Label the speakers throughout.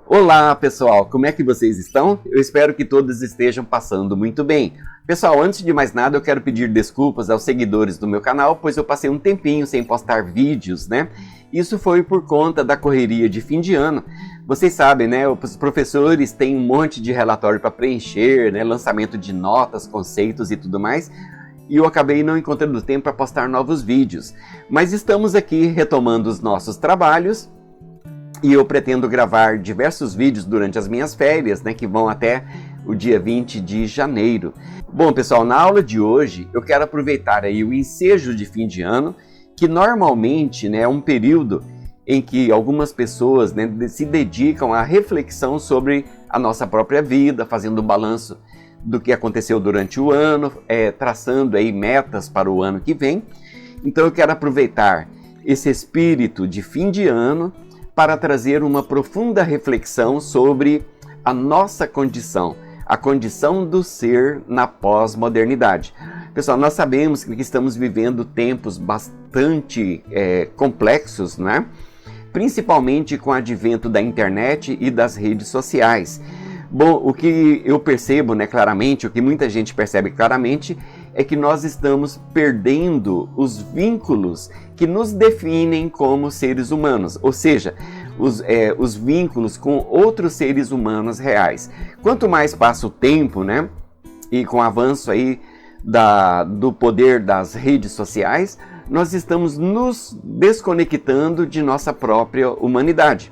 Speaker 1: Olá pessoal, como é que vocês estão? Eu espero que todos estejam passando muito bem. Pessoal, antes de mais nada eu quero pedir desculpas aos seguidores do meu canal, pois eu passei um tempinho sem postar vídeos, né? Isso foi por conta da correria de fim de ano. Vocês sabem, né? Os professores têm um monte de relatório para preencher, né? Lançamento de notas, conceitos e tudo mais. E eu acabei não encontrando tempo para postar novos vídeos. Mas estamos aqui retomando os nossos trabalhos. E eu pretendo gravar diversos vídeos durante as minhas férias, né, que vão até o dia 20 de janeiro. Bom, pessoal, na aula de hoje eu quero aproveitar aí o ensejo de fim de ano, que normalmente, né, é um período em que algumas pessoas, né, se dedicam à reflexão sobre a nossa própria vida, fazendo um balanço do que aconteceu durante o ano, traçando aí metas para o ano que vem. Então eu quero aproveitar esse espírito de fim de ano para trazer uma profunda reflexão sobre a nossa condição, a condição do ser na pós-modernidade. Pessoal, nós sabemos que estamos vivendo tempos bastante complexos, né? Principalmente com o advento da internet e das redes sociais. Bom, o que eu percebo, né, claramente, o que muita gente percebe claramente, é que nós estamos perdendo os vínculos que nos definem como seres humanos, ou seja, os vínculos com outros seres humanos reais. Quanto mais passa o tempo, né, e com o avanço aí do poder das redes sociais, nós estamos nos desconectando de nossa própria humanidade.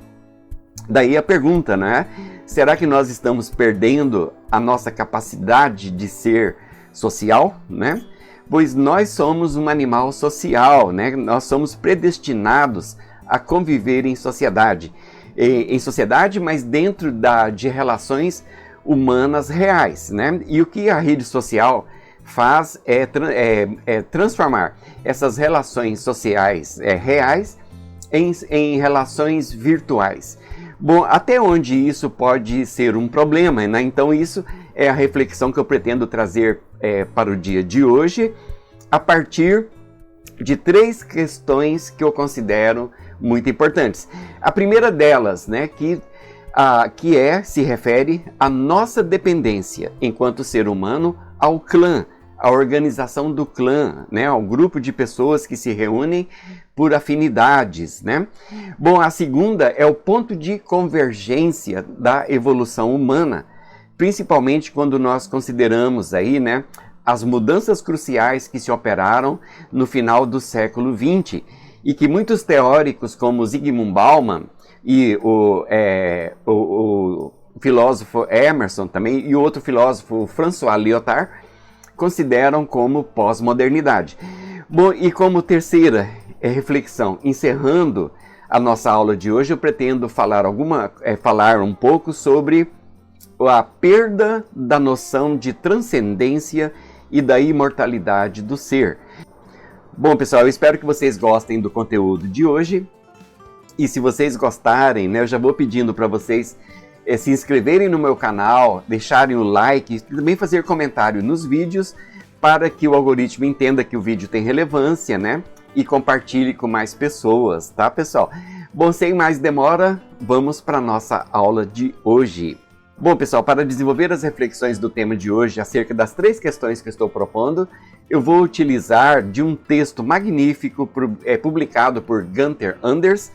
Speaker 1: Daí a pergunta, né? Será que nós estamos perdendo a nossa capacidade de ser social, né? Pois nós somos um animal social, né? Nós somos predestinados a conviver em sociedade. Em sociedade, mas dentro de relações humanas reais, né? E o que a rede social faz é transformar essas relações sociais reais em relações virtuais. Bom, até onde isso pode ser um problema, né? Então isso é a reflexão que eu pretendo trazer para o dia de hoje, a partir de 3 questões que eu considero muito importantes. A primeira delas, né, se refere à nossa dependência enquanto ser humano ao clã, à organização do clã, né, ao grupo de pessoas que se reúnem por afinidades, né? Bom, a segunda é o ponto de convergência da evolução humana, principalmente quando nós consideramos aí, né, as mudanças cruciais que se operaram no final do século XX e que muitos teóricos como Zygmunt Bauman e o filósofo Emerson também e o outro filósofo François Lyotard consideram como pós-modernidade. Bom, e como terceira reflexão, encerrando a nossa aula de hoje, eu pretendo falar um pouco sobre a perda da noção de transcendência e da imortalidade do ser. Bom, pessoal, eu espero que vocês gostem do conteúdo de hoje. E se vocês gostarem, né, eu já vou pedindo para vocês se inscreverem no meu canal, deixarem o like e também fazer comentário nos vídeos para que o algoritmo entenda que o vídeo tem relevância, né? E compartilhe com mais pessoas, tá, pessoal? Bom, sem mais demora, vamos para a nossa aula de hoje. Bom, pessoal, para desenvolver as reflexões do tema de hoje acerca das 3 questões que eu estou propondo, eu vou utilizar de um texto magnífico publicado por Gunther Anders,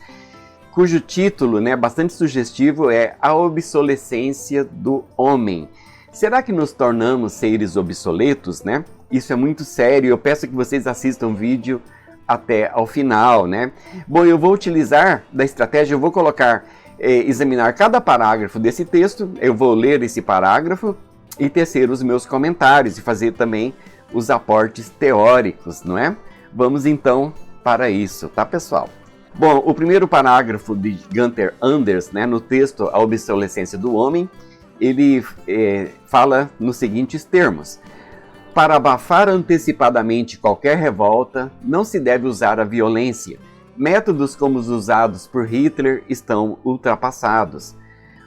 Speaker 1: cujo título, né, bastante sugestivo, é A Obsolescência do Homem. Será que nos tornamos seres obsoletos, né? Isso é muito sério, eu peço que vocês assistam o vídeo até ao final, né? Bom, eu vou utilizar da estratégia, eu vou examinar cada parágrafo desse texto, eu vou ler esse parágrafo e tecer os meus comentários e fazer também os aportes teóricos, não é? Vamos então para isso, tá, pessoal? Bom, o primeiro parágrafo de Gunther Anders, né, no texto A Obsolescência do Homem, ele fala nos seguintes termos: para abafar antecipadamente qualquer revolta, não se deve usar a violência. Métodos como os usados por Hitler estão ultrapassados.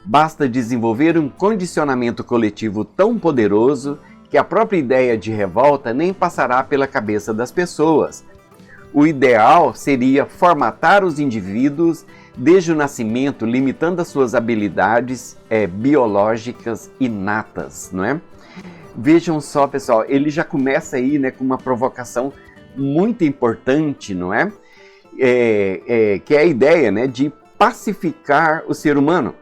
Speaker 1: Basta desenvolver um condicionamento coletivo tão poderoso que a própria ideia de revolta nem passará pela cabeça das pessoas. o ideal seria formatar os indivíduos desde o nascimento, limitando as suas habilidades biológicas inatas, não é? Vejam só, pessoal, ele já começa aí, né, com uma provocação muito importante, não é? Que é a ideia, né, de pacificar o ser humano,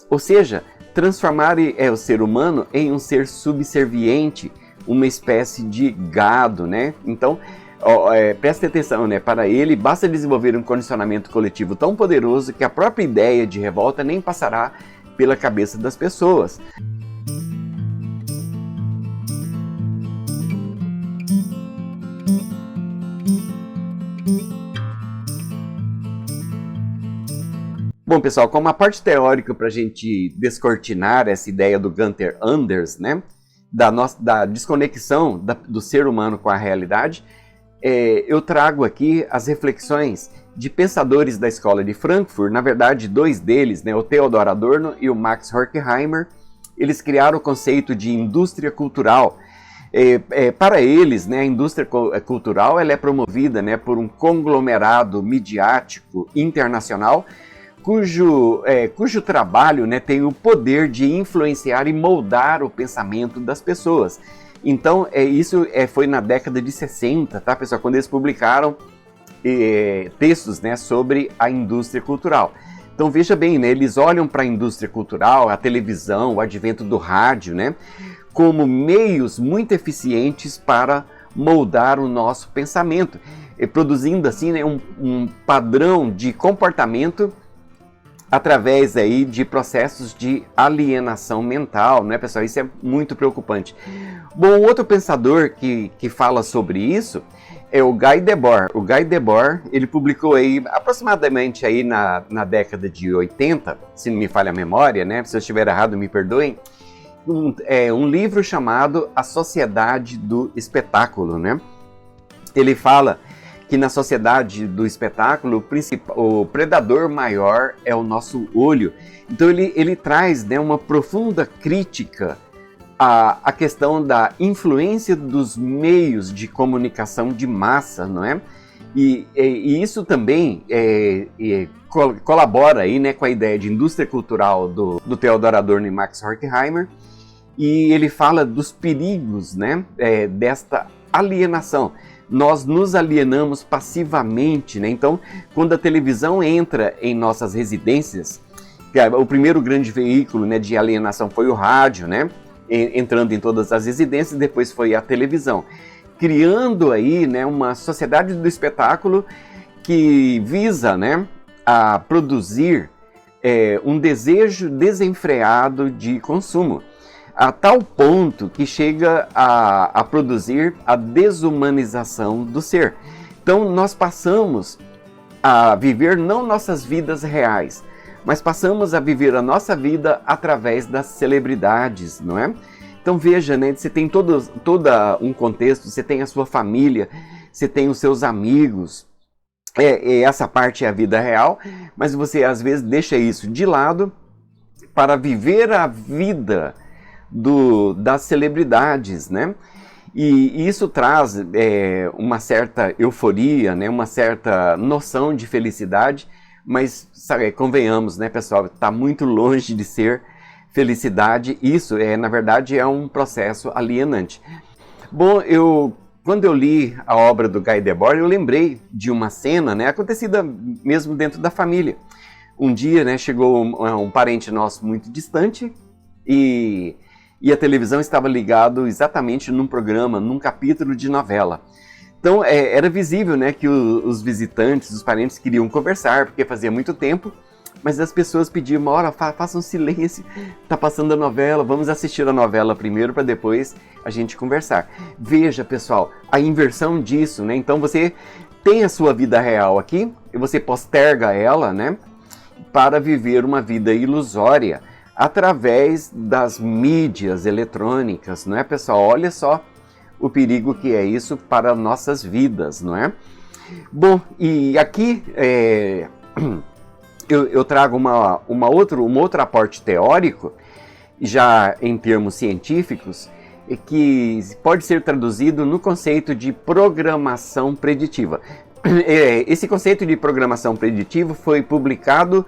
Speaker 1: ou seja, transformar o ser humano em um ser subserviente, uma espécie de gado, né? Então, preste atenção, né? Para ele, basta desenvolver um condicionamento coletivo tão poderoso que a própria ideia de revolta nem passará pela cabeça das pessoas. Bom, pessoal, como a parte teórica para a gente descortinar essa ideia do Gunther Anders, né? Da desconexão do ser humano com a realidade, eu trago aqui as reflexões de pensadores da escola de Frankfurt, na verdade dois deles, né, o Theodor Adorno e o Max Horkheimer. Eles criaram o conceito de indústria cultural. Para eles, né, a indústria cultural ela é promovida, né, por um conglomerado midiático internacional cujo trabalho, né, tem o poder de influenciar e moldar o pensamento das pessoas. Então, isso foi na década de 60, tá, pessoal? Quando eles publicaram textos, né, sobre a indústria cultural. Então, veja bem, né, eles olham para a indústria cultural, a televisão, o advento do rádio, né, como meios muito eficientes para moldar o nosso pensamento, produzindo assim, né, um padrão de comportamento através aí de processos de alienação mental, né, pessoal? Isso é muito preocupante. Bom, outro pensador que fala sobre isso é o Guy Debord. O Guy Debord, ele publicou aí aproximadamente aí na década de 80, se não me falha a memória, né? Se eu estiver errado, me perdoem. Um livro chamado A Sociedade do Espetáculo, né? Ele fala que na sociedade do espetáculo o predador maior é o nosso olho. Então ele traz, né, uma profunda crítica à questão da influência dos meios de comunicação de massa, não é? E isso também colabora aí, né, com a ideia de indústria cultural do Theodor Adorno e Max Horkheimer. E ele fala dos perigos, né, desta alienação. Nós nos alienamos passivamente, né? Então, quando a televisão entra em nossas residências, o primeiro grande veículo, né, de alienação foi o rádio, né? Entrando em todas as residências, depois foi a televisão, criando aí, né, uma sociedade do espetáculo que visa, né, a produzir um desejo desenfreado de consumo, a tal ponto que chega a produzir a desumanização do ser. Então nós passamos a viver não nossas vidas reais, mas passamos a viver a nossa vida através das celebridades, não é? Então veja, né, você tem todo um contexto, você tem a sua família, você tem os seus amigos, essa parte é a vida real, mas você às vezes deixa isso de lado para viver a vida das celebridades, né? E isso traz uma certa euforia, né? Uma certa noção de felicidade, mas sabe, convenhamos, né, pessoal, está muito longe de ser felicidade. Isso na verdade é um processo alienante. Bom, quando eu li a obra do Guy Debord, eu lembrei de uma cena, né, acontecida mesmo dentro da família. Um dia, né, chegou um parente nosso muito distante e a televisão estava ligado exatamente num programa, num capítulo de novela. Então era visível, né, que os visitantes, os parentes queriam conversar, porque fazia muito tempo, mas as pessoas pediam, uma hora, façam silêncio, está passando a novela, vamos assistir a novela primeiro para depois a gente conversar. Veja, pessoal, a inversão disso, né? Então você tem a sua vida real aqui, e você posterga ela, né, para viver uma vida ilusória, através das mídias eletrônicas, não é, pessoal? Olha só o perigo que é isso para nossas vidas, não é? Bom, e aqui eu trago um outro aporte teórico, já em termos científicos, que pode ser traduzido no conceito de programação preditiva. esse conceito de programação preditiva foi publicado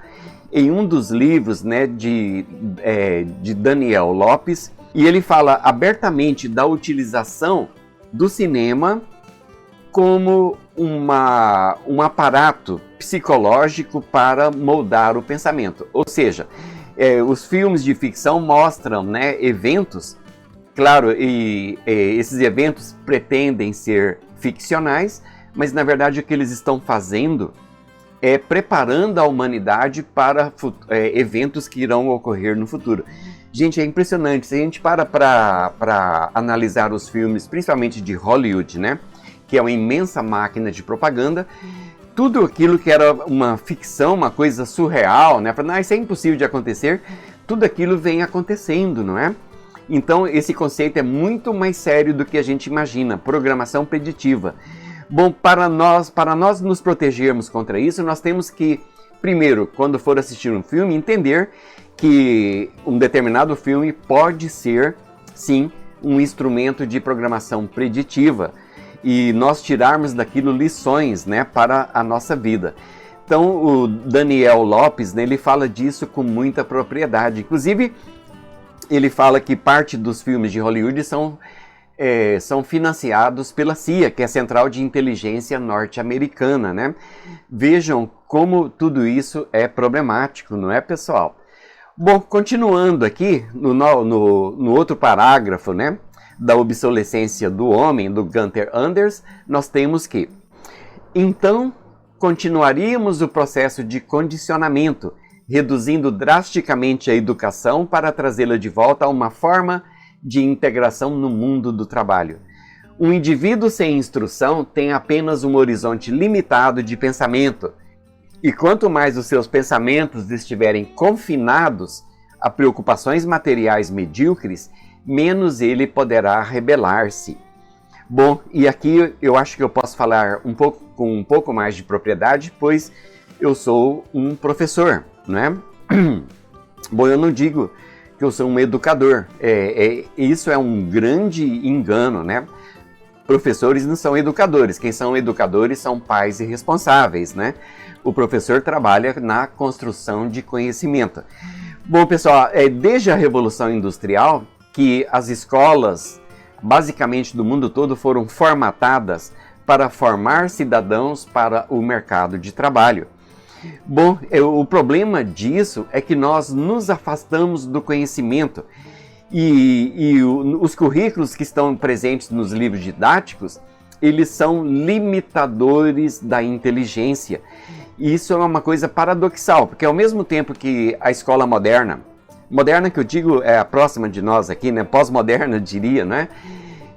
Speaker 1: em um dos livros, né, de Daniel Lopes, e ele fala abertamente da utilização do cinema como um aparato psicológico para moldar o pensamento. Ou seja, os filmes de ficção mostram, né, eventos, claro, e esses eventos pretendem ser ficcionais, mas na verdade o que eles estão fazendo é preparando a humanidade para eventos que irão ocorrer no futuro. Gente, é impressionante. Se a gente para analisar os filmes, principalmente de Hollywood, né, que é uma imensa máquina de propaganda, tudo aquilo que era uma ficção, uma coisa surreal, né, para isso é impossível de acontecer, tudo aquilo vem acontecendo, não é? Então esse conceito é muito mais sério do que a gente imagina, programação preditiva. Bom, para nós nos protegermos contra isso, nós temos que, primeiro, quando for assistir um filme, entender que um determinado filme pode ser, sim, um instrumento de programação preditiva e nós tirarmos daquilo lições, né, para a nossa vida. Então, o Daniel Lopes, né, ele fala disso com muita propriedade. Inclusive, ele fala que parte dos filmes de Hollywood são financiados pela CIA, que é a Central de Inteligência Norte-Americana, né? Vejam como tudo isso é problemático, não é, pessoal? Bom, continuando aqui, no outro parágrafo, né, da obsolescência do homem, do Gunther Anders, nós temos que, então, continuaríamos o processo de condicionamento, reduzindo drasticamente a educação para trazê-la de volta a uma forma de integração no mundo do trabalho. Um indivíduo sem instrução tem apenas um horizonte limitado de pensamento, e quanto mais os seus pensamentos estiverem confinados a preocupações materiais medíocres, menos ele poderá rebelar-se. Bom, e aqui eu acho que eu posso falar com um pouco mais de propriedade, pois eu sou um professor, não é? Bom, eu não digo que eu sou um educador. Isso é um grande engano, né? Professores não são educadores. Quem são educadores são pais e responsáveis, né? O professor trabalha na construção de conhecimento. Bom, pessoal, desde a Revolução Industrial que as escolas, basicamente do mundo todo, foram formatadas para formar cidadãos para o mercado de trabalho. Bom, o problema disso é que nós nos afastamos do conhecimento e os currículos que estão presentes nos livros didáticos, eles são limitadores da inteligência. E isso é uma coisa paradoxal, porque ao mesmo tempo que a escola moderna que eu digo é a próxima de nós aqui, né, pós-moderna diria, né,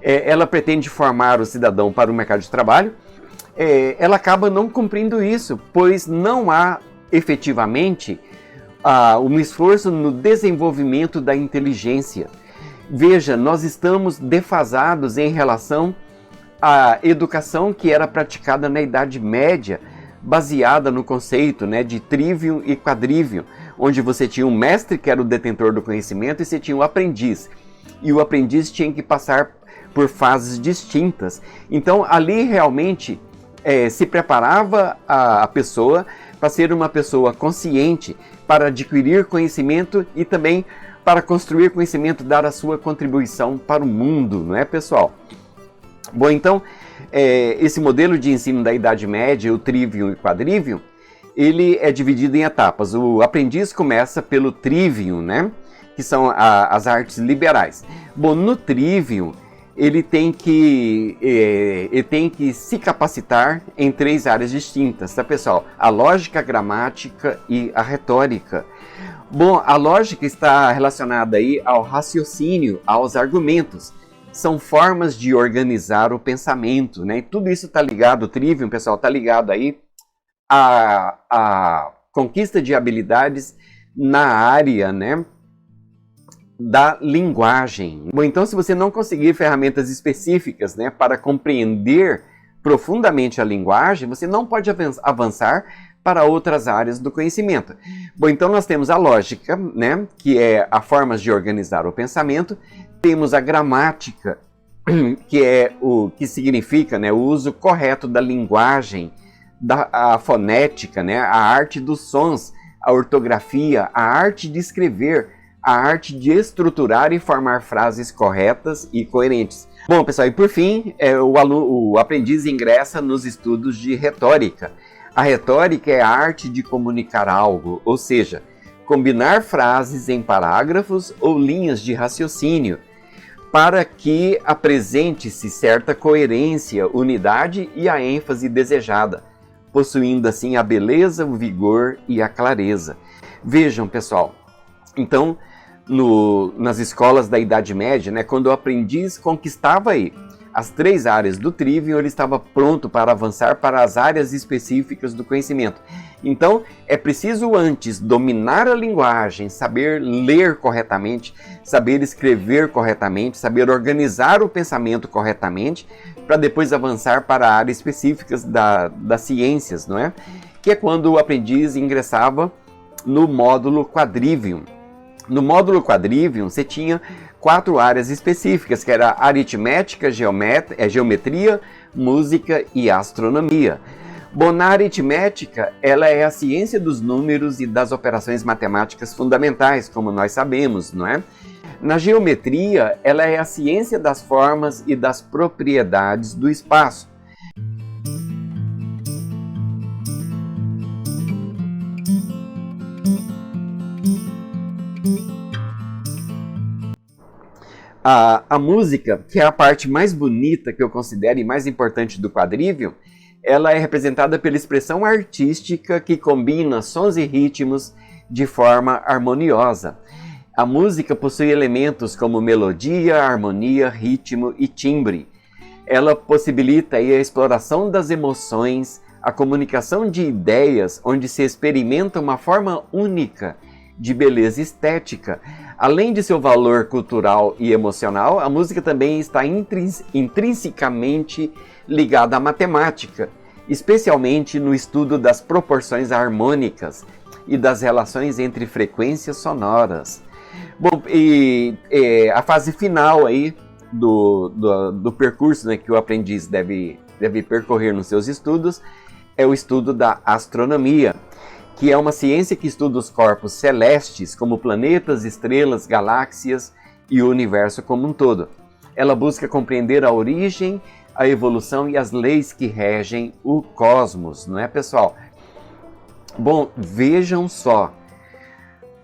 Speaker 1: ela pretende formar o cidadão para o mercado de trabalho, ela acaba não cumprindo isso, pois não há efetivamente um esforço no desenvolvimento da inteligência. Veja, nós estamos defasados em relação à educação que era praticada na Idade Média, baseada no conceito, né, de trivium e quadrivium, onde você tinha um mestre que era o detentor do conhecimento e você tinha o aprendiz. E o aprendiz tinha que passar por fases distintas. Então ali realmente se preparava a pessoa para ser uma pessoa consciente, para adquirir conhecimento e também para construir conhecimento, dar a sua contribuição para o mundo, não é, pessoal? Bom, então, esse modelo de ensino da Idade Média, o trivium e quadrivium, ele é dividido em etapas. O aprendiz começa pelo trivium, né? Que são as artes liberais. Bom, no trivium, ele tem que se capacitar em 3 áreas distintas, tá, pessoal? A lógica, a gramática e a retórica. Bom, a lógica está relacionada aí ao raciocínio, aos argumentos. São formas de organizar o pensamento, né? E tudo isso está ligado, o trivium, pessoal, está ligado aí à conquista de habilidades na área, né, da linguagem. Bom, então se você não conseguir ferramentas específicas, né, para compreender profundamente a linguagem, você não pode avançar para outras áreas do conhecimento. Bom, então nós temos a lógica, né, que é a formas de organizar o pensamento, temos a gramática, que é o que significa, né, o uso correto da linguagem a fonética, né? A arte dos sons, a ortografia, a arte de escrever, a arte de estruturar e formar frases corretas e coerentes. Bom, pessoal, e por fim, o aprendiz ingressa nos estudos de retórica. A retórica é a arte de comunicar algo, ou seja, combinar frases em parágrafos ou linhas de raciocínio, para que apresente-se certa coerência, unidade e a ênfase desejada, possuindo assim a beleza, o vigor e a clareza. Vejam, pessoal, então, nas escolas da Idade Média, né, quando o aprendiz conquistava aí as 3 áreas do Trivium, ele estava pronto para avançar para as áreas específicas do conhecimento. Então, é preciso antes dominar a linguagem, saber ler corretamente, saber escrever corretamente, saber organizar o pensamento corretamente, para depois avançar para áreas específicas das ciências, não é? Que é quando o aprendiz ingressava no módulo Quadrivium. No módulo Quadrivium, você tinha 4 áreas específicas, que era aritmética, geometria, música e astronomia. Bom, na aritmética, ela é a ciência dos números e das operações matemáticas fundamentais, como nós sabemos, não é? Na geometria, ela é a ciência das formas e das propriedades do espaço. A música, que é a parte mais bonita que eu considero e mais importante do Quadrivium, ela é representada pela expressão artística que combina sons e ritmos de forma harmoniosa. A música possui elementos como melodia, harmonia, ritmo e timbre. Ela possibilita aí a exploração das emoções, a comunicação de ideias, onde se experimenta uma forma única de beleza estética. Além de seu valor cultural e emocional, a música também está intrinsecamente ligada à matemática, especialmente no estudo das proporções harmônicas e das relações entre frequências sonoras. Bom, a fase final aí do percurso, né, que o aprendiz deve percorrer nos seus estudos é o estudo da astronomia, que é uma ciência que estuda os corpos celestes, como planetas, estrelas, galáxias e o universo como um todo. Ela busca compreender a origem, a evolução e as leis que regem o cosmos, não é, pessoal? Bom, vejam só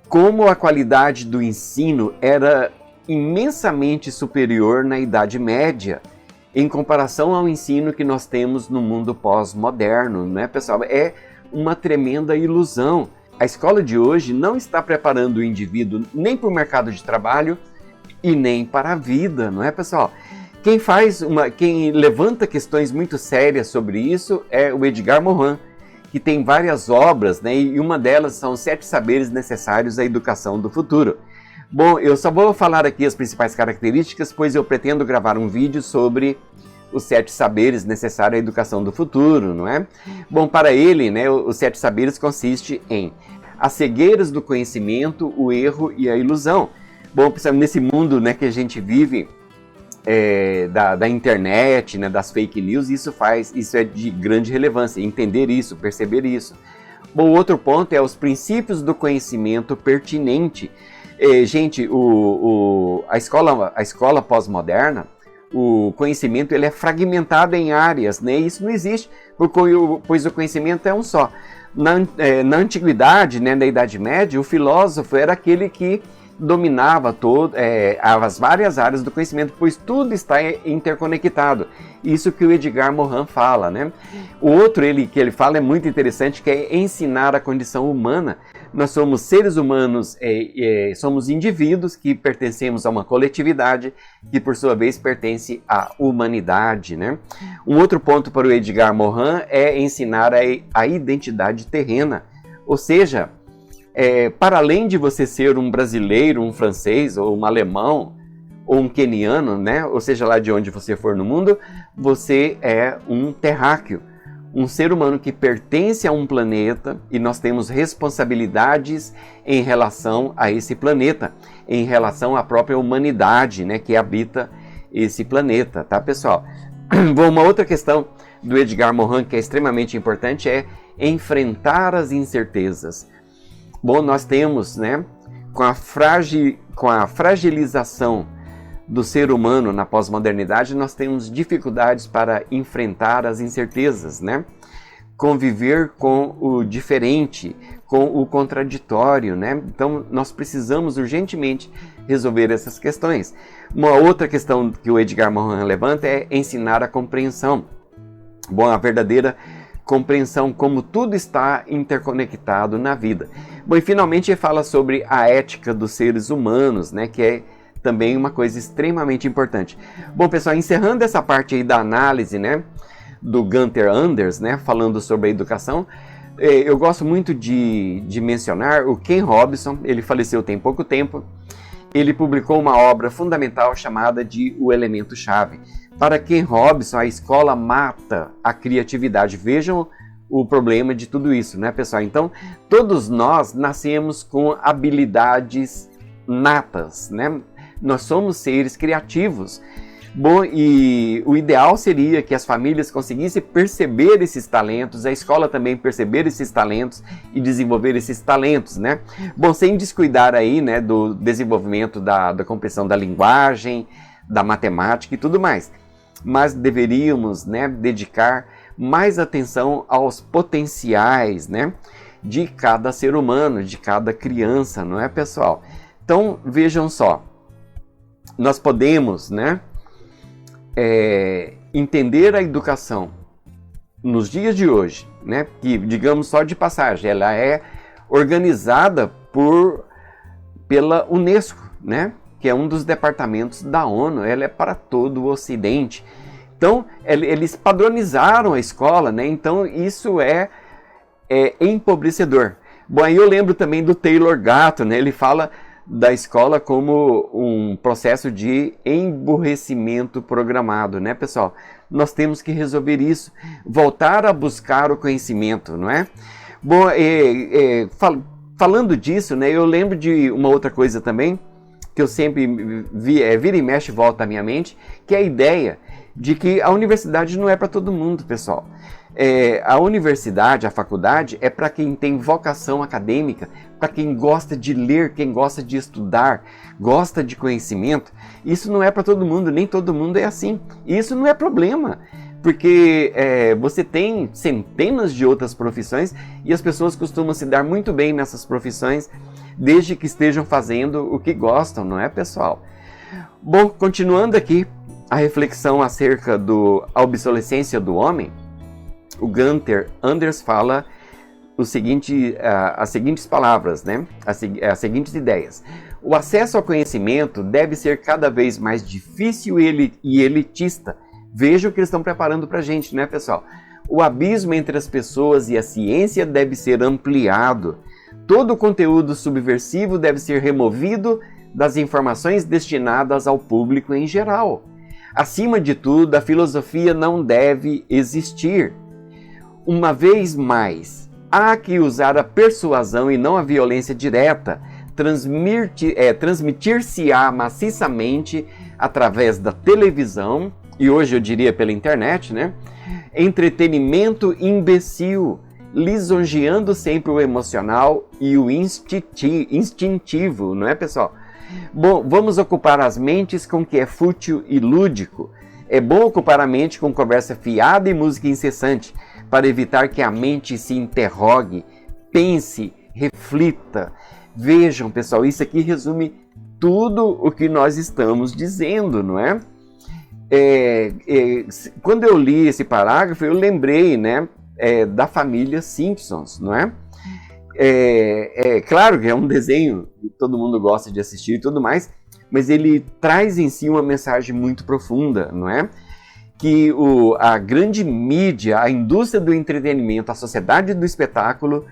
Speaker 1: como a qualidade do ensino era imensamente superior na Idade Média, em comparação ao ensino que nós temos no mundo pós-moderno, não é, pessoal? É uma tremenda ilusão. A escola de hoje não está preparando o indivíduo nem para o mercado de trabalho e nem para a vida, não é, pessoal? Quem levanta questões muito sérias sobre isso é o Edgar Morin, que tem várias obras, né, e uma delas são os 7 saberes necessários à educação do futuro. Bom, eu só vou falar aqui as principais características, pois eu pretendo gravar um vídeo sobre os 7 saberes necessários à educação do futuro, não é? Bom, para ele, né, os 7 saberes consistem em as cegueiras do conhecimento, o erro e a ilusão. Bom, pessoal, nesse mundo, né, que a gente vive, da internet, né, das fake news, isso é de grande relevância, entender isso, perceber isso. Bom, outro ponto é os princípios do conhecimento pertinente. Gente, a escola pós-moderna, o conhecimento ele é fragmentado em áreas, né? Isso não existe, pois o conhecimento é um só. Na antiguidade, né, na Idade Média, o filósofo era aquele que dominava as várias áreas do conhecimento, pois tudo está interconectado. Isso que o Edgar Morin fala, né? O outro que ele fala é muito interessante, que é ensinar a condição humana. Nós somos seres humanos, somos indivíduos que pertencemos a uma coletividade que, por sua vez, pertence à humanidade, né? Um outro ponto para o Edgar Morin é ensinar a identidade terrena, ou seja, para além de você ser um brasileiro, um francês, ou um alemão, ou um queniano, né? Ou seja, lá de onde você for no mundo, você é um terráqueo, um ser humano que pertence a um planeta e nós temos responsabilidades em relação a esse planeta, em relação à própria humanidade, né, que habita esse planeta, tá, pessoal? Bom, uma outra questão do Edgar Morin, que é extremamente importante, é enfrentar as incertezas. Bom, nós temos, né, com a fragilização do ser humano na pós-modernidade, nós temos dificuldades para enfrentar as incertezas, né? Conviver com o diferente, com o contraditório, né? Então, nós precisamos urgentemente resolver essas questões. Uma outra questão que o Edgar Morin levanta é ensinar a compreensão. Bom, a verdadeira compreensão, como tudo está interconectado na vida. Bom, e finalmente ele fala sobre a ética dos seres humanos, né? Que é também uma coisa extremamente importante. Bom, pessoal, encerrando essa parte aí da análise, né, do Gunther Anders, né, falando sobre a educação, eu gosto muito de mencionar o Ken Robinson. Ele faleceu tem pouco tempo. Ele publicou uma obra fundamental chamada de O Elemento Chave. Para Ken Robinson, a escola mata a criatividade. Vejam o problema de tudo isso, né, pessoal? Então, todos nós nascemos com habilidades natas, né? Nós somos seres criativos. Bom, e o ideal seria que as famílias conseguissem perceber esses talentos, a escola também perceber esses talentos e desenvolver esses talentos, né? Bom, sem descuidar aí, né, do desenvolvimento da compreensão da linguagem, da matemática e tudo mais. Mas deveríamos, né, dedicar mais atenção aos potenciais, né, de cada ser humano, de cada criança, não é, pessoal? Então, vejam só. Nós podemos, né, entender a educação nos dias de hoje, né, que, digamos, só de passagem, ela é organizada pela Unesco, né, que é um dos departamentos da ONU, ela é para todo o Ocidente. Então, eles padronizaram a escola, né, então isso é empobrecedor. Bom, aí eu lembro também do Taylor Gatto, né, ele fala da escola como um processo de emburrecimento programado, né, pessoal? Nós temos que resolver isso, voltar a buscar o conhecimento, não é? Bom, falando disso, né, eu lembro de uma outra coisa também, que eu sempre vira e mexe e volta à minha mente, que é a ideia de que a universidade não é para todo mundo, pessoal. A universidade, a faculdade, é para quem tem vocação acadêmica, para quem gosta de ler, quem gosta de estudar, gosta de conhecimento. Isso não é para todo mundo, nem todo mundo é assim. E isso não é problema, porque você tem centenas de outras profissões e as pessoas costumam se dar muito bem nessas profissões, desde que estejam fazendo o que gostam, não é, pessoal? Bom, continuando aqui a reflexão acerca da obsolescência do homem, o Gunther Anders fala as seguintes palavras, né? As seguintes ideias. O acesso ao conhecimento deve ser cada vez mais difícil e elitista. Veja o que eles estão preparando para a gente, né, pessoal? O abismo entre as pessoas e a ciência deve ser ampliado. Todo o conteúdo subversivo deve ser removido das informações destinadas ao público em geral. Acima de tudo, a filosofia não deve existir. Uma vez mais, há que usar a persuasão e não a violência direta, transmitir-se-á maciçamente através da televisão, e hoje eu diria pela internet, né? Entretenimento imbecil, lisonjeando sempre o emocional e o instintivo, não é, pessoal? Bom, vamos ocupar as mentes com o que é fútil e lúdico. É bom ocupar a mente com conversa fiada e música incessante, para evitar que a mente se interrogue, pense, reflita. Vejam, pessoal, isso aqui resume tudo o que nós estamos dizendo, não é? Quando eu li esse parágrafo, eu lembrei, né, da família Simpsons, não é? Claro que é um desenho que todo mundo gosta de assistir e tudo mais, mas ele traz em si uma mensagem muito profunda, não é? Que a grande mídia, a indústria do entretenimento, a sociedade do espetáculo,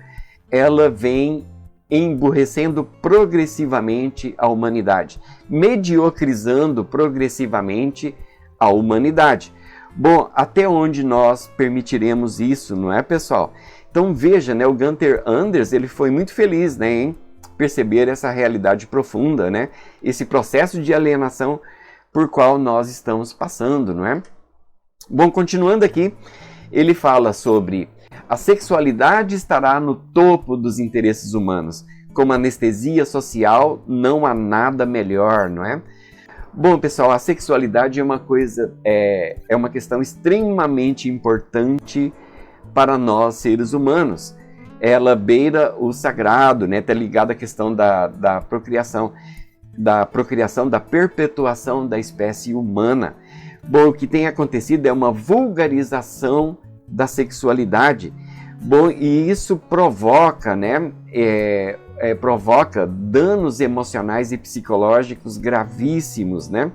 Speaker 1: ela vem emburrecendo progressivamente a humanidade, mediocrizando progressivamente a humanidade. Bom, até onde nós permitiremos isso, não é, pessoal? Então veja, né, o Gunther Anders, ele foi muito feliz, né, em perceber essa realidade profunda, né, esse processo de alienação por qual nós estamos passando, não é? Bom, continuando aqui, ele fala sobre a sexualidade estará no topo dos interesses humanos. Como anestesia social, não há nada melhor, não é? Bom, pessoal, a sexualidade é uma coisa, é uma questão extremamente importante para nós, seres humanos. Ela beira o sagrado, né? Está ligada à questão da procriação, da perpetuação da espécie humana. Bom, o que tem acontecido é uma vulgarização da sexualidade. Bom, e isso provoca, né? Provoca danos emocionais e psicológicos gravíssimos, né?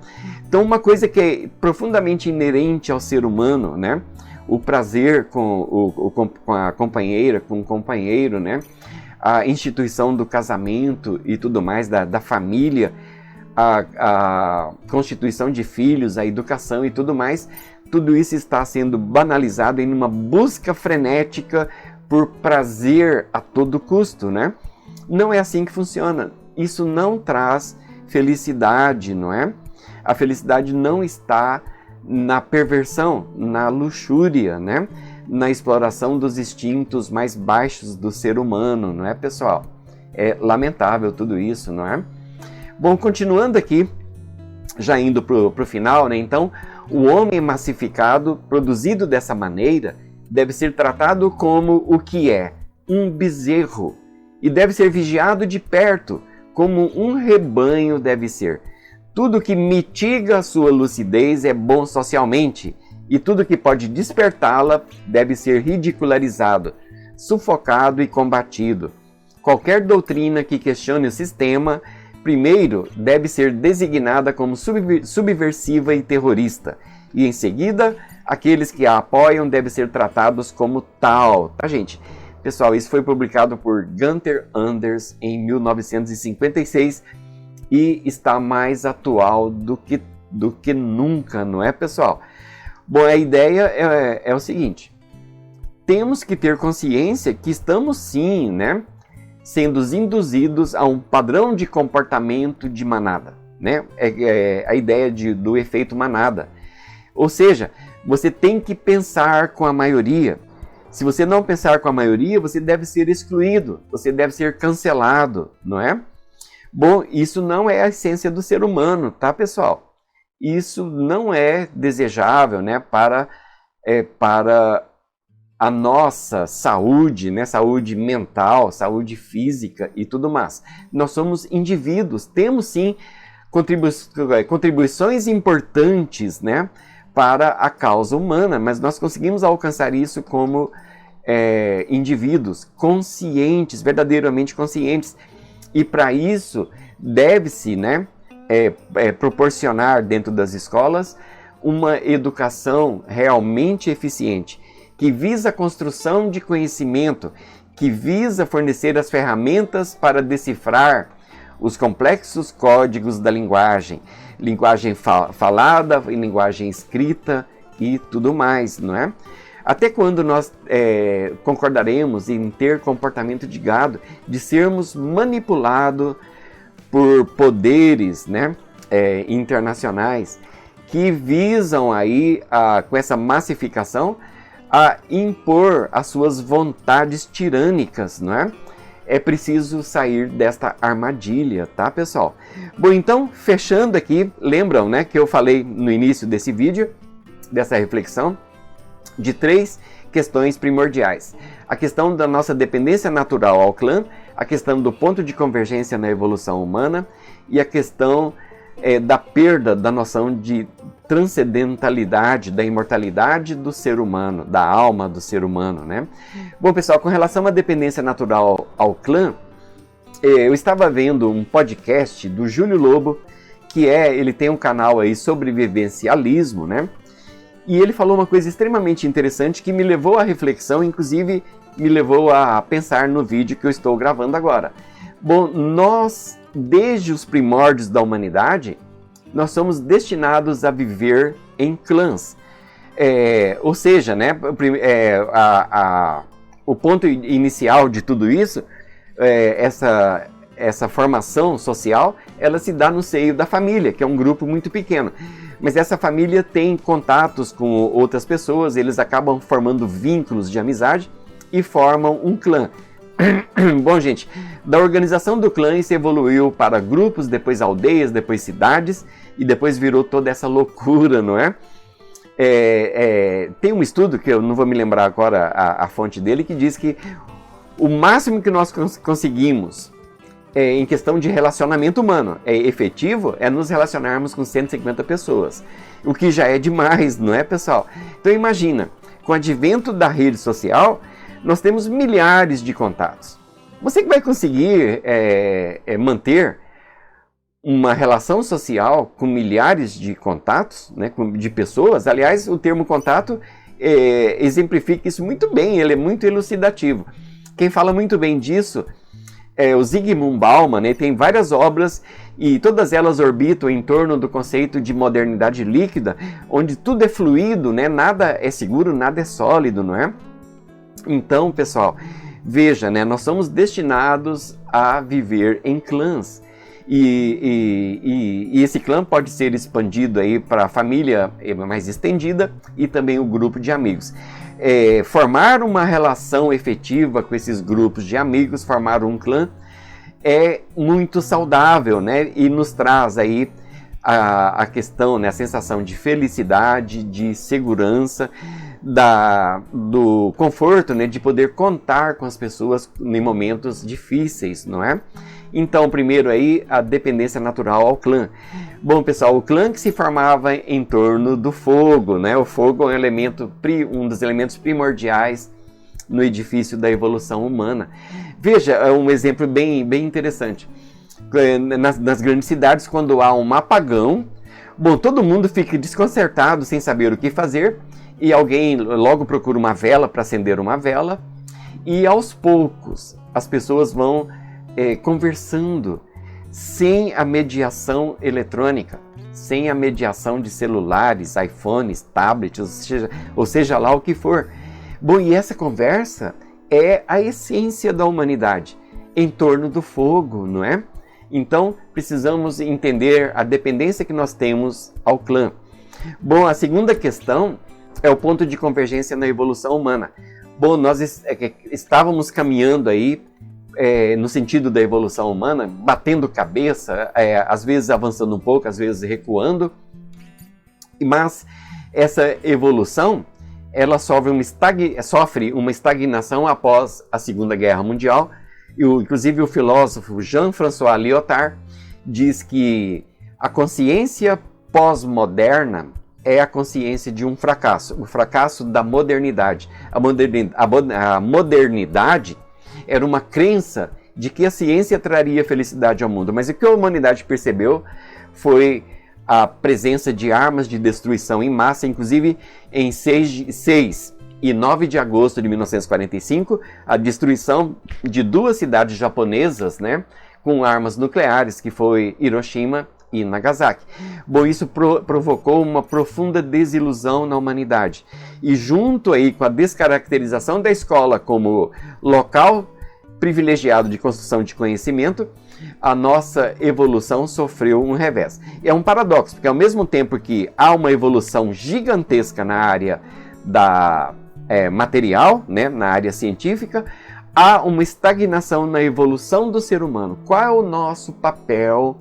Speaker 1: Então, uma coisa que é profundamente inerente ao ser humano, né? O prazer com a companheira, com o companheiro, né? A instituição do casamento e tudo mais, da família, a constituição de filhos, a educação e tudo mais, tudo isso está sendo banalizado em uma busca frenética por prazer a todo custo, né? Não é assim que funciona. Isso não traz felicidade, não é? A felicidade não está na perversão, na luxúria, né? Na exploração dos instintos mais baixos do ser humano, não é, pessoal? É lamentável tudo isso, não é? Bom, continuando aqui, já indo para o final, né? Então, o homem massificado, produzido dessa maneira, deve ser tratado como o que é, um bezerro, e deve ser vigiado de perto, como um rebanho deve ser. Tudo que mitiga a sua lucidez é bom socialmente, e tudo que pode despertá-la deve ser ridicularizado, sufocado e combatido. Qualquer doutrina que questione o sistema, primeiro deve ser designada como subversiva e terrorista, e em seguida, aqueles que a apoiam devem ser tratados como tal, tá, gente? Pessoal, isso foi publicado por Gunther Anders em 1956 e está mais atual do que nunca, não é, pessoal? Bom, a ideia é o seguinte: temos que ter consciência que estamos sim, né, sendo induzidos a um padrão de comportamento de manada, né? A ideia do efeito manada. Ou seja, você tem que pensar com a maioria. Se você não pensar com a maioria, você deve ser excluído, você deve ser cancelado, não é? Bom, isso não é a essência do ser humano, tá, pessoal? Isso não é desejável, né, para a nossa saúde, né, saúde mental, saúde física e tudo mais. Nós somos indivíduos, temos sim contribuições importantes, né, para a causa humana, mas nós conseguimos alcançar isso como indivíduos conscientes, verdadeiramente conscientes. E para isso deve-se, né, proporcionar dentro das escolas uma educação realmente eficiente, que visa a construção de conhecimento, que visa fornecer as ferramentas para decifrar os complexos códigos da linguagem falada, linguagem escrita e tudo mais, não é? Até quando nós concordaremos em ter comportamento de gado, de sermos manipulados por poderes, né, internacionais que visam aí, com essa massificação, a impor as suas vontades tirânicas, não é? É preciso sair desta armadilha, tá, pessoal? Bom, então, fechando aqui, lembram, né, que eu falei no início desse vídeo, dessa reflexão, de 3 questões primordiais. A questão da nossa dependência natural ao clã, a questão do ponto de convergência na evolução humana e a questão da perda da noção de transcendentalidade, da imortalidade do ser humano, da alma do ser humano, né? Bom, pessoal, com relação à dependência natural ao clã, eu estava vendo um podcast do Júlio Lobo, que ele tem um canal aí sobre vivencialismo, né? E ele falou uma coisa extremamente interessante que me levou à reflexão, inclusive me levou a pensar no vídeo que eu estou gravando agora. Bom, nós, desde os primórdios da humanidade, nós somos destinados a viver em clãs. Ou seja, né, o ponto inicial de tudo isso, essa formação social, ela se dá no seio da família, que é um grupo muito pequeno. mas essa família tem contatos com outras pessoas, eles acabam formando vínculos de amizade e formam um clã. Bom, gente, da organização do clã isso evoluiu para grupos, depois aldeias, depois cidades e depois virou toda essa loucura, não é? Tem um estudo, que eu não vou me lembrar agora a fonte dele, que diz que o máximo que nós conseguimos em questão de relacionamento humano efetivo é nos relacionarmos com 150 pessoas, o que já é demais, não é, pessoal? Então imagina, com o advento da rede social, nós temos milhares de contatos. Você que vai conseguir manter uma relação social com milhares de contatos, né, de pessoas. Aliás, o termo contato exemplifica isso muito bem, ele é muito elucidativo. Quem fala muito bem disso é o Zygmunt Bauman, né, tem várias obras e todas elas orbitam em torno do conceito de modernidade líquida, onde tudo é fluido, né, nada é seguro, nada é sólido, não é? Então, pessoal, veja, né, nós somos destinados a viver em clãs. E esse clã pode ser expandido aí para a família mais estendida e também o grupo de amigos. Formar uma relação efetiva com esses grupos de amigos, formar um clã, é muito saudável, né? E nos traz aí a questão, né, a sensação de felicidade, de segurança, do conforto, né, de poder contar com as pessoas em momentos difíceis, não é? Então, primeiro aí, a dependência natural ao clã. Bom, pessoal, o clã que se formava em torno do fogo, né? O fogo é um dos elementos primordiais no edifício da evolução humana. Veja, é um exemplo bem interessante. Nas grandes cidades, quando há um apagão, bom, todo mundo fica desconcertado, sem saber o que fazer, e alguém logo procura uma vela para acender uma vela, e aos poucos as pessoas vão conversando sem a mediação eletrônica, sem a mediação de celulares, iPhones, tablets, ou seja lá o que for. Bom, e essa conversa é a essência da humanidade, em torno do fogo, não é? Então, precisamos entender a dependência que nós temos ao clã. Bom, a segunda questão é o ponto de convergência na evolução humana. Bom, nós estávamos caminhando aí no sentido da evolução humana, batendo cabeça, às vezes avançando um pouco, às vezes recuando, mas essa evolução ela sofre uma estagnação após a Segunda Guerra Mundial. Inclusive o filósofo Jean-François Lyotard diz que a consciência pós-moderna é a consciência de um fracasso, o fracasso da modernidade. A modernidade era uma crença de que a ciência traria felicidade ao mundo, mas o que a humanidade percebeu foi a presença de armas de destruição em massa, inclusive em 6 e 9 de agosto de 1945, a destruição de 2 cidades japonesas, né, com armas nucleares, que foi Hiroshima e Nagasaki. Bom, isso provocou uma profunda desilusão na humanidade. E junto aí com a descaracterização da escola como local privilegiado de construção de conhecimento, a nossa evolução sofreu um revés. E é um paradoxo, porque ao mesmo tempo que há uma evolução gigantesca na área material, né, na área científica, há uma estagnação na evolução do ser humano. Qual é o nosso papel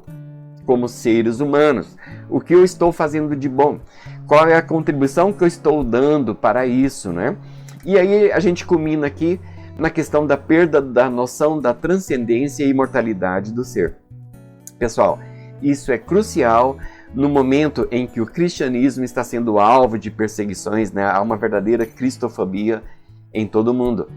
Speaker 1: como seres humanos? O que eu estou fazendo de bom? Qual é a contribuição que eu estou dando para isso, né? E aí a gente culmina aqui na questão da perda da noção da transcendência e imortalidade do ser. Pessoal, isso é crucial no momento em que o cristianismo está sendo alvo de perseguições, né? Há uma verdadeira cristofobia em todo o mundo.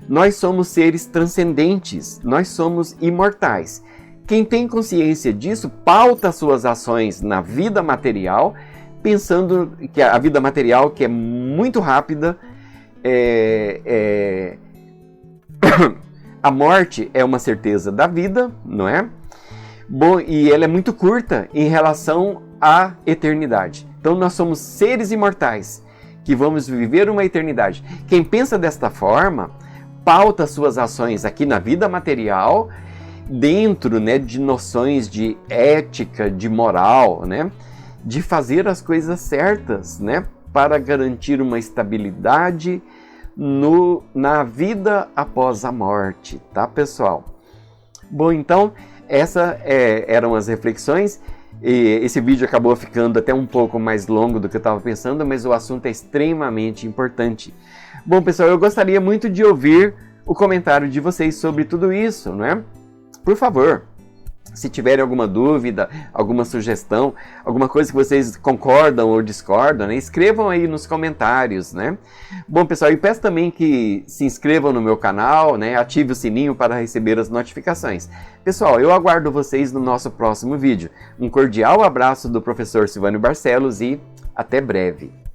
Speaker 1: Nós somos seres transcendentes, nós somos imortais. Quem tem consciência disso pauta suas ações na vida material, pensando que a vida material, que é muito rápida, a morte é uma certeza da vida, não é? Bom, e ela é muito curta em relação à eternidade. Então nós somos seres imortais que vamos viver uma eternidade. Quem pensa desta forma, pauta suas ações aqui na vida material dentro, né, de noções de ética, de moral, né? de fazer as coisas certas, né? Para garantir uma estabilidade na vida após a morte, tá, pessoal? Bom, então, essas eram as reflexões. E esse vídeo acabou ficando até um pouco mais longo do que eu estava pensando, mas o assunto é extremamente importante. Bom, pessoal, eu gostaria muito de ouvir o comentário de vocês sobre tudo isso, não é? Por favor, se tiverem alguma dúvida, alguma sugestão, alguma coisa que vocês concordam ou discordam, né? Escrevam aí nos comentários, né? Bom, pessoal, eu peço também que se inscrevam no meu canal, né? Ative o sininho para receber as notificações. Pessoal, eu aguardo vocês no nosso próximo vídeo. Um cordial abraço do professor Silvânio Barcelos e até breve.